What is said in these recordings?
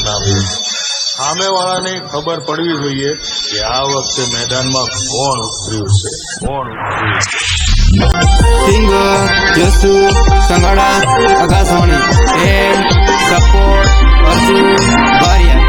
ના ભૂલ। સામેવાળાને ખબર પડવી જોઈએ કે આ વખતે મેદાનમાં કોણ ઉતર્યું છે, કોણ ઉતર્યું છે। Singer Jasu Sangada Akashvani and support Arjun Bariya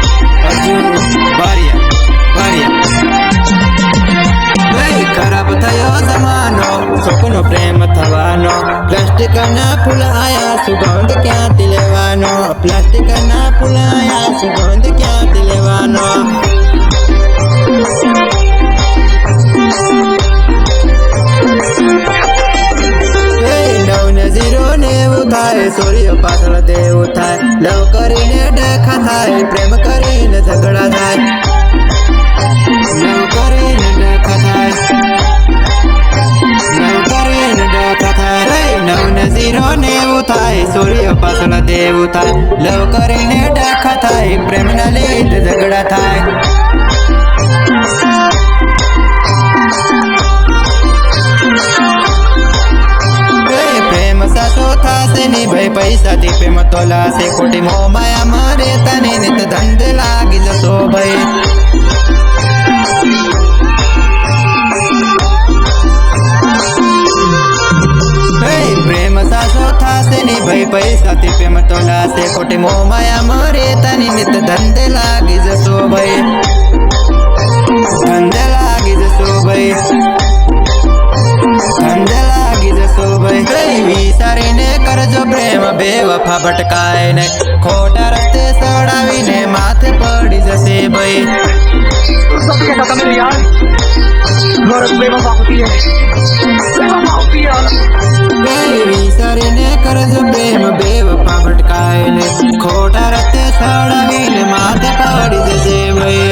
ખરાબ થયો જમાનો, શોખનો પ્રેમ થવાનો, પ્લાસ્ટિક ના ફૂલ આયા સુગંધ ક્યાંથી લેવાનો, પ્લાસ્ટિક ના ફૂલ આયા સુગંધ ક્યાંથી લેવાનો। સૂર્ય પાછળ દેવું થાય, લવ કરીને ડખા થાય, પ્રેમ કરીને ઝઘડા થાય, લવ કરીને ડખા થાય, લવ કરીને ડખા થાય, 9 ને 0 90 થાય, સૂર્ય પાછળ દેવું થાય, લવ કરીને ડખા થાય, પ્રેમ ના લીધે ઝઘડા થાય। भाई पैसा थी प्रेम तोला से कोटी मोह माया मारे तने नित धंध लागी जसो भाई प्रेम सासो था से नी भाई पैसा थी प्रेम तोला से कोटी मोह माया मारे तने नित धंध लागी जसो भाई धंध लागी जसो भाई धंध लागी जसो भाई विचारी ने करजो प्रेम बेवफा भटकाए ने खोटा रस्ते सड़ावी ने माथे पड़ी जसे भाई विचारी ने करजो प्रेम बेवफा भटकाए ने खोटा रस्ते सड़ावी ने माथे पड़ी जसे भाई।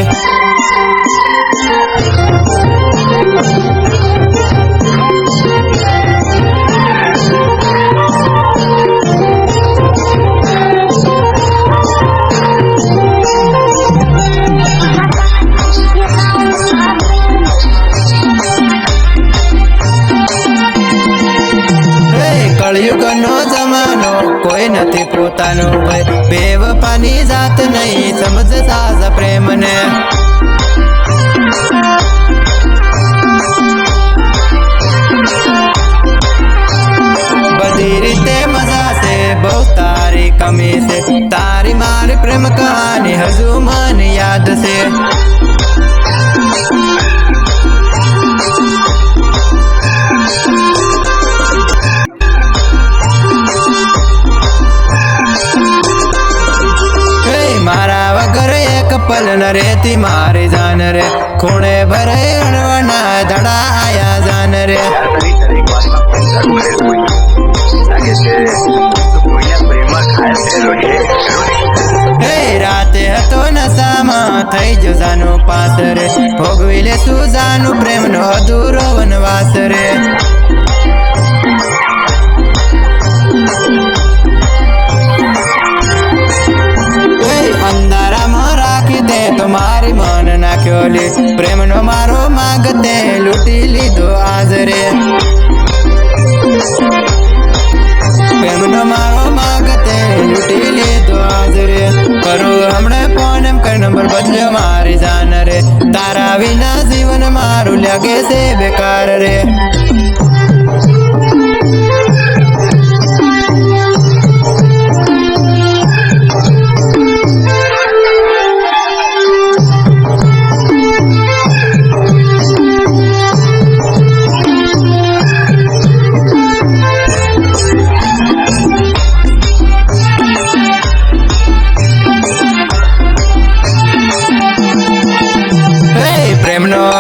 कलयुगनो जमानो कोई नथी पोतानो भाई, बेवफानी जात नहीं समझ साजा प्रेम ने बधी रीते मजा से बहुत तारी कमी से तारी मारी प्रेम कहानी हजू मन याद से पल न रेती मारे जान रे खूणे भरे अणवना धड़ा आया जान रे राते हतो नशामा थई जो जानो पास रे भोगवी ले सुजानु प्रेम नो अधूरो वनवास रे तुम्हारी मन नाख्योली प्रेम नो मारो मागते लूटी लीधो आज रे प्रेम नो मारो मागते लूटी लीधो आज रे करो हमने फोन एम कर नंबर बदल्यो मारी जान रे तारा विना जीवन मारू लगे से बेकार रे।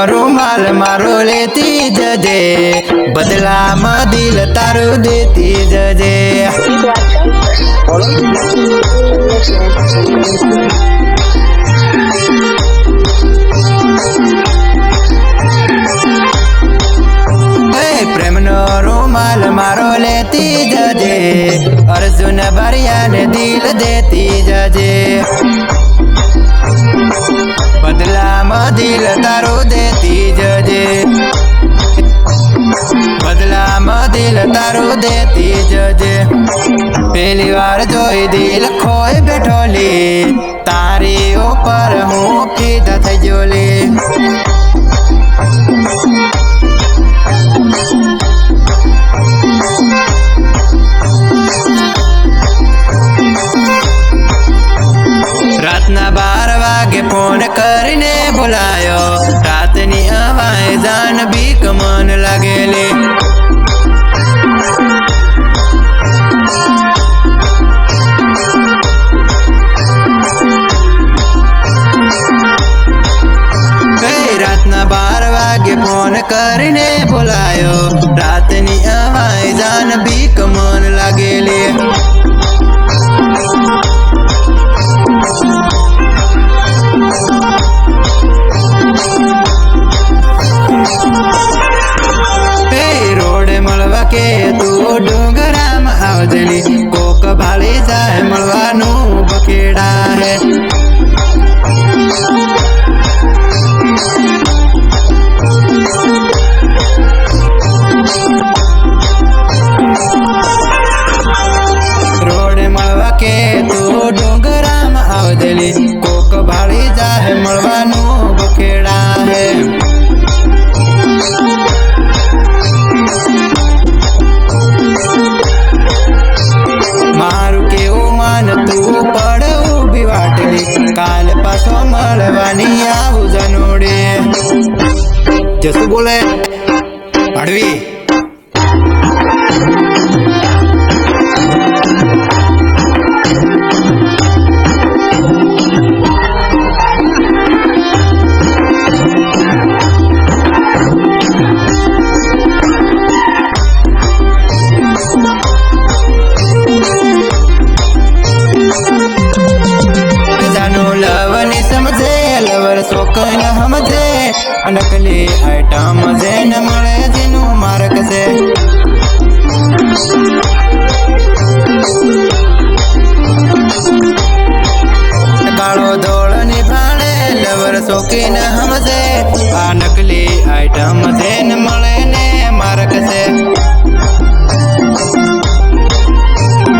रूमाल मारो लेती जजे बदला में दिल तारू देती जजे प्रेम नो रूमाल मारो लेती जजे अर्जुन बारिया ने दिल देती जजे बदला में दिल तारो देती जजे बदला में दिल તારું દેતી જજે પેલી વાર જોઈ દિલ ખોઈ બેઠો લે તારી ઉપર હું ફીદા થઈ ગયો લે રાતના 12 વાગે ફોન કરીને બોલાયો રાતની હવાએ જાન બીક મન લાગેલી રાતના 12 વાગે ફોન કરીને બોલાયો રાતની હવાએ જાન બીક મન લાગેલી રોડે મળવા કે તું ડુંગરામાં આવજેલી કોક ભાળી જાય મળવાનું બકેડા હે રોડે મળવા કે તું ડુંગરામાં આવજેલી કોક ભાળી જાય મળવાનું બકેડા હે મારું કેવું માન તું પડ ઊભી વાટલી કાલ પાછો મળવાની આવું જનોડે જસુ બોલે પાડવી શોકન સમજે નકલી આઈટમ જે ન મળે જેનું માર્ક છે કાળો ધોળ ની ભાડે લવર શોકીન સમજે આ નકલી આઈટમ જે ન મળે ને માર્ક છે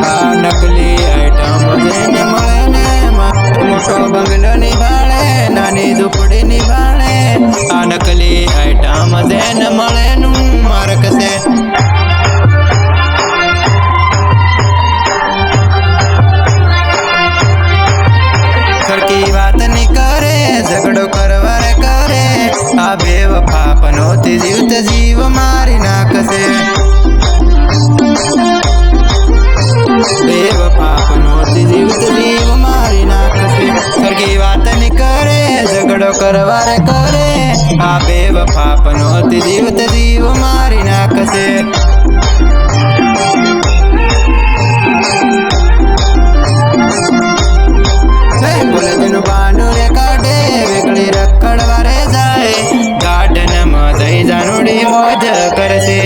આ નકલી આઈટમ જે ન મળે ને મોટો બંગલો ની ભાડે નાની ઝૂંપડી ની ભાડે આ નકલી આઈટમ જે ન મળે નું માર્ક છે સરખી વાત ની કરે ઝઘડો કરવા કરે આ બેવફા પનોતી જીવત જીવ મારી નાખશે બેવફા પનોતી જીવત જીવ મારી નાખશે સરખી વાત ની કરે ઝઘડો કરવા કરે આ બેવફા પનોતી જીવત જીવ મારી નાખશે બોલજનું બાનું રે કાઢે વેકળી રખડવા રે જાય ગાર્ડનમાં જઈ જાનુડી મોજ કરશે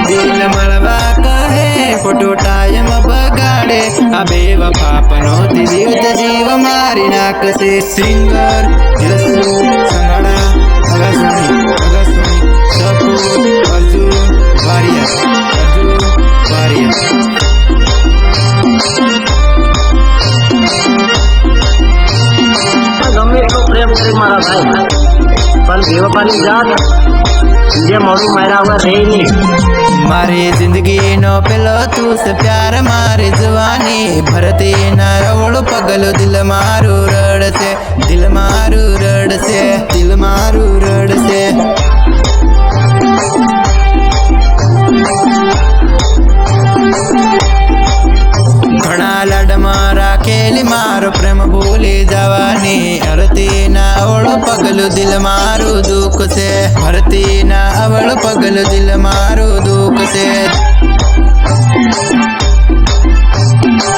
દિલ મળવા કહે ખોટો ટાઈમ બગાડે આ બેવફા પનોતી જીવત જીવ મારી નાખશે સિંગર જસુ સંગડા અગસણી સપુ અર્જુન વારિયા ગમે એટલો પ્રેમ કરી મારા ભાઈ પણ બેવફાની જાત જે મોડું માર્યા વગર રહી નહીં મારી જિંદગી નો પેલો તું સે પ્યાર મારી જવાની ભરતી ના અવળું પગલું દિલ મારું રડશે દિલ મારું રડશે દિલ મારું રડશે ઘણા લાડમાં રાખેલી મારો પ્રેમ ભૂલી જવાની હરતી ના અવળું પગલું દિલ મારું દુઃખ છે હરતી ના અવળું પગલું દિલ મારું દુઃખ છે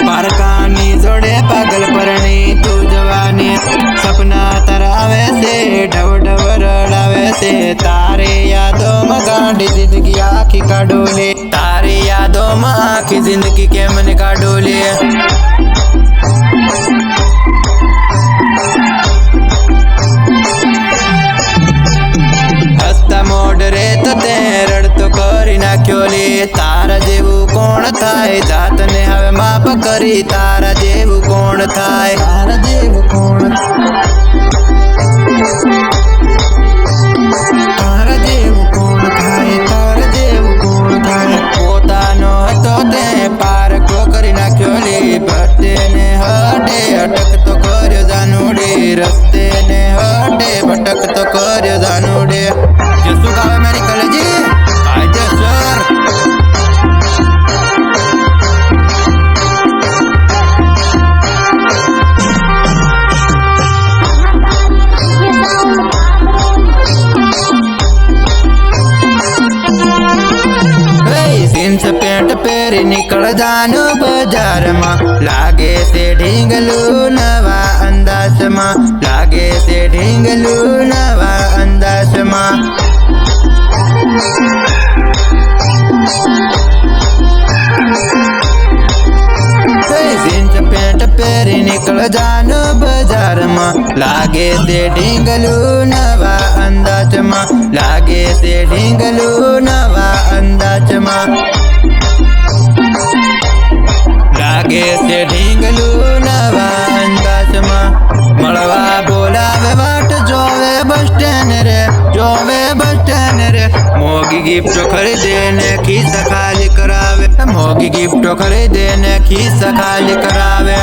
પારકાની જોડે પાગલ પરણી તું જવાની સપના તરાવે છે ઢવ ઢવ રડાવે છે તારે યાદોમાં ગાંડી જિંદગી આખી કાઢો લે તારી યાદોમાં આખી જિંદગી કેમ ને કાઢો લે કરી તારા જેવું કોણ થાય તારા જેવું કોણ તારા જેવું કોણ થાય તારા જેવું કોણ થાય પોતાનો હતો તે પારકો કરી નાખ્યો લે ભટ્ટે ને હટે અટકતો કર્યો જાનુડે રસ્તે ને હટે ભટકતો કર્યો જાનુડે જસુ ગાવે મારી કલેજી આજે સર जींस पेंट पेरी निकल जानो बाजार में लागे से ढींगलू नवा अंदाज में लागे से ढींगलू नवा अंदाज में जींस पेंट पेरी निकल जानो बाजार में लागे से ढींगलू नवा अंदाज में लागे से ढींगलू नवा अंदाज में लागे से ढींगलू नवा अंदाज में मळवा बोलावे वाट जोवे बस स्टैंड रे जोवे बस स्टैंड रे मोगी गिफ्ट खरीदे ने खीसा खाली करावे मोगी गिफ्ट खरीदे ने खीसा खाली करावे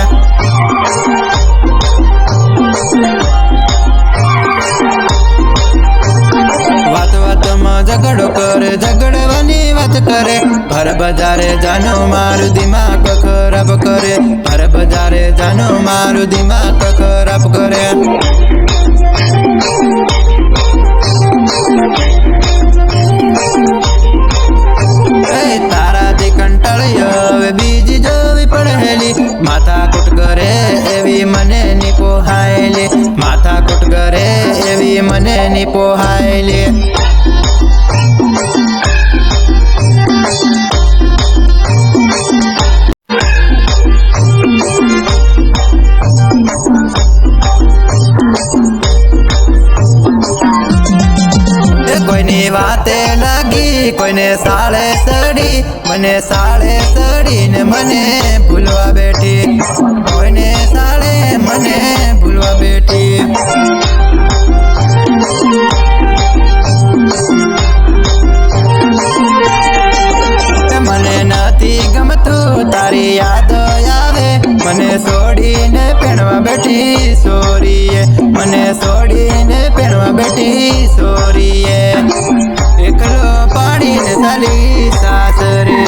वात वात में झगड़ो करे झगड़वानी बात करे हर बजारे जानो मारू दिमाग खराब करे हर बजारे जानो मारू दिमाग खराब करे तारा दी कंटाळियो હવે બીજી જોવી પડેલી માથાકૂટ કરે એવી મને ની પોહાયેલી માથાકૂટ કરે એવી મને ની પોહાયેલી कोईनी वाते लगी कोईने साले सड़ी मने साले सड़ी ने मने भूलवा बैठी कोईने साले मने भूलवा बैठी मने नथी गमतू तारी याद आवे मने सोड़ी ने पेणवा बैठी सोरीए मने सोड़ी ने पेणवा बैठी सोरीए एकलो पाड़ी ने साली सास रे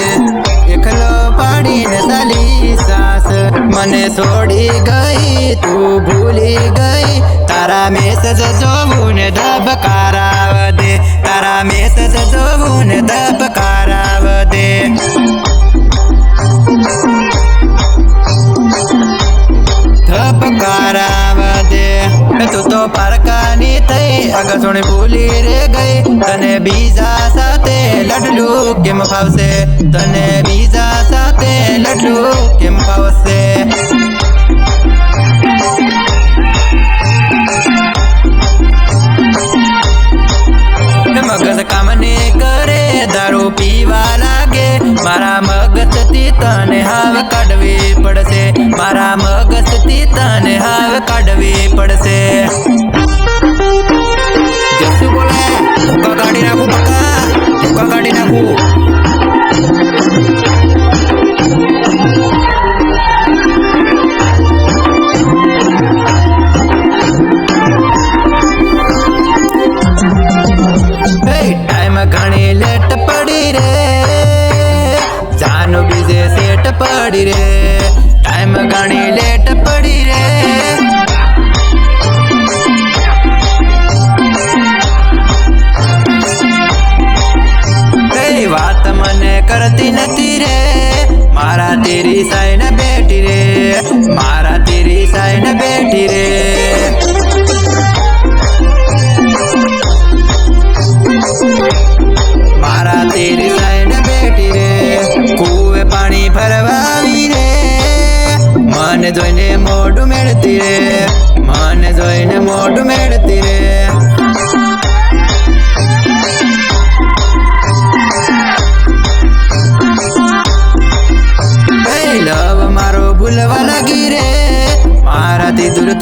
एकलो पाड़ी ने साली सास मने सोड़ी गई तू भूली गई तारा मैसेज जोवू ने धबकाराव दे तारा मैसेज जोवू ने धबकाराव दे धबकाराव दे तू तो पारकानी थई अगसोणी भूली रे गई तने बीजा साथे लडलू केम फावसे तने बीजा साथे लडलू केम फावसे मगज काम ने करे दारू पीवा लागे मारा मगज थी तने हाव काढवी पड़से मारा मगज थी तने हाव काढवी पड़से जसू बोले हुक्का काढी नाखू पक्का हुक्का काढी नाखू घणी लेट पड़ी रे जानो बीजे सेट पड़ी रे टाइम घणी लेट पड़ी रे तेरी बात मने करती नथी रे मारा तेरी साइन बैठी रे मारा तेरी साइन बैठी रे मारा तेरी साइन बैठी रे कुए पानी भरवावी रे मन जोईने मोढू मेळती रे मन जोईने मोढू मेळती रे लव मारो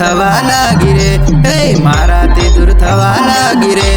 થવા લાગી રે, હે મારાથી દૂર થવા લાગી રે.